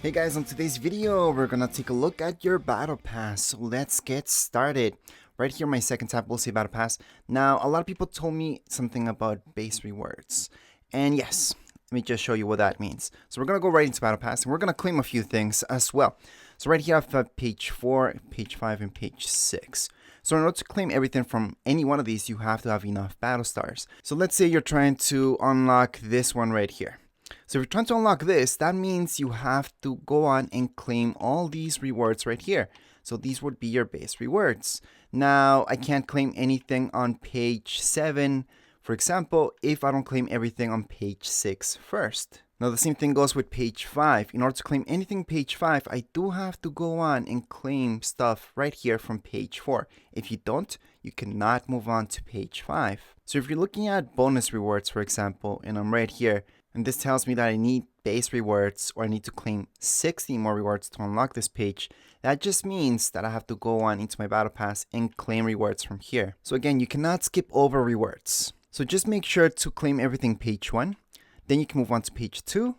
Hey guys, on today's video, we're gonna take a look at your battle pass. So let's get started. Right here, my second tab will say battle pass. Now, a lot of people told me something about base rewards. And yes, let me just show you what that means. So we're gonna go right into battle pass and we're gonna claim a few things as well. So right here, I have page 4, page 5, and page 6. So in order to claim everything from any one of these, you have to have enough battle stars. So let's say you're trying to unlock this one right here. So if you're trying to unlock this, that means you have to go on and claim all these rewards right here. So these would be your base rewards. Now, I can't claim anything on page 7, for example, if I don't claim everything on page 6 first. Now, the same thing goes with page 5. In order to claim anything page 5, I do have to go on and claim stuff right here from page 4. If you don't, you cannot move on to page 5. So if you're looking at bonus rewards, for example, and I'm right here, and this tells me that I need base rewards or I need to claim 60 more rewards to unlock this page. That just means that I have to go on into my battle pass and claim rewards from here. So again, you cannot skip over rewards. So just make sure to claim everything page 1. Then you can move on to page 2,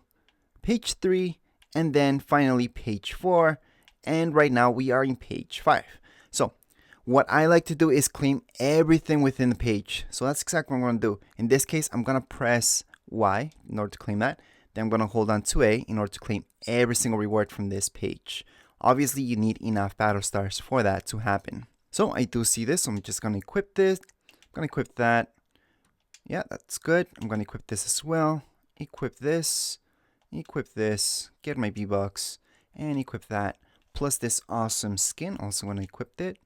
page 3, and then finally page 4. And right now we are in page 5. So what I like to do is claim everything within the page. So that's exactly what I'm going to do. In this case, I'm going to press Y in order to claim that. Then I'm going to hold on to A in order to claim every single reward from this page. Obviously, you need enough battle stars for that to happen. So I do see this, so I'm just going to equip this. I'm going to equip that. Yeah, that's good. I'm going to equip this as well. Equip this. Equip this. Get my V-Bucks. And equip that. Plus this awesome skin. Also going to equip it.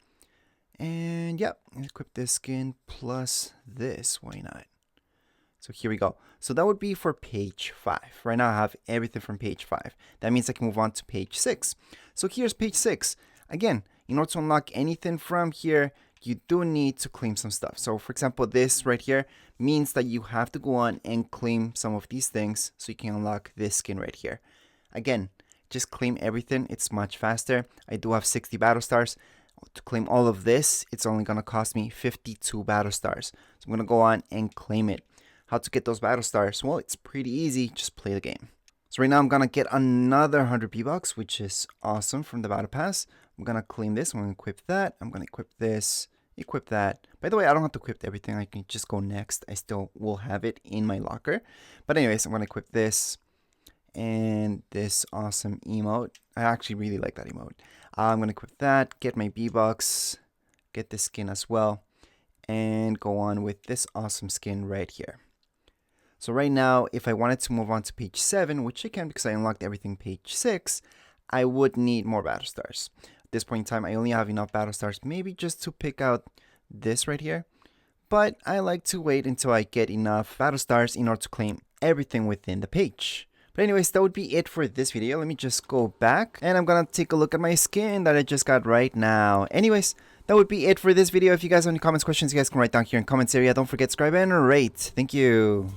And yep, equip this skin plus this. Why not? So here we go. So that would be for page 5. Right now I have everything from page 5. That means I can move on to page 6. So here's page 6. Again, in order to unlock anything from here, you do need to claim some stuff. So for example, this right here means that you have to go on and claim some of these things so you can unlock this skin right here. Again, just claim everything. It's much faster. I do have 60 battle stars. To claim all of this, it's only going to cost me 52 battle stars. So I'm going to go on and claim it. How to get those battle stars? Well, it's pretty easy. Just play the game. So right now I'm going to get another 100 V-Bucks, which is awesome from the battle pass. I'm going to claim this. I'm going to equip that. I'm going to equip this. Equip that. By the way, I don't have to equip everything. I can just go next. I still will have it in my locker. But anyways, I'm going to equip this. And this awesome emote. I actually really like that emote. I'm going to equip that. Get my V-Bucks. Get this skin as well. And go on with this awesome skin right here. So right now, if I wanted to move on to page 7, which I can because I unlocked everything page 6, I would need more battle stars. At this point in time, I only have enough battle stars maybe just to pick out this right here. But I like to wait until I get enough battle stars in order to claim everything within the page. But anyways, that would be it for this video. Let me just go back and I'm going to take a look at my skin that I just got right now. Anyways, that would be it for this video. If you guys have any comments, questions, you guys can write down here in the comments area. Don't forget to subscribe and rate. Thank you.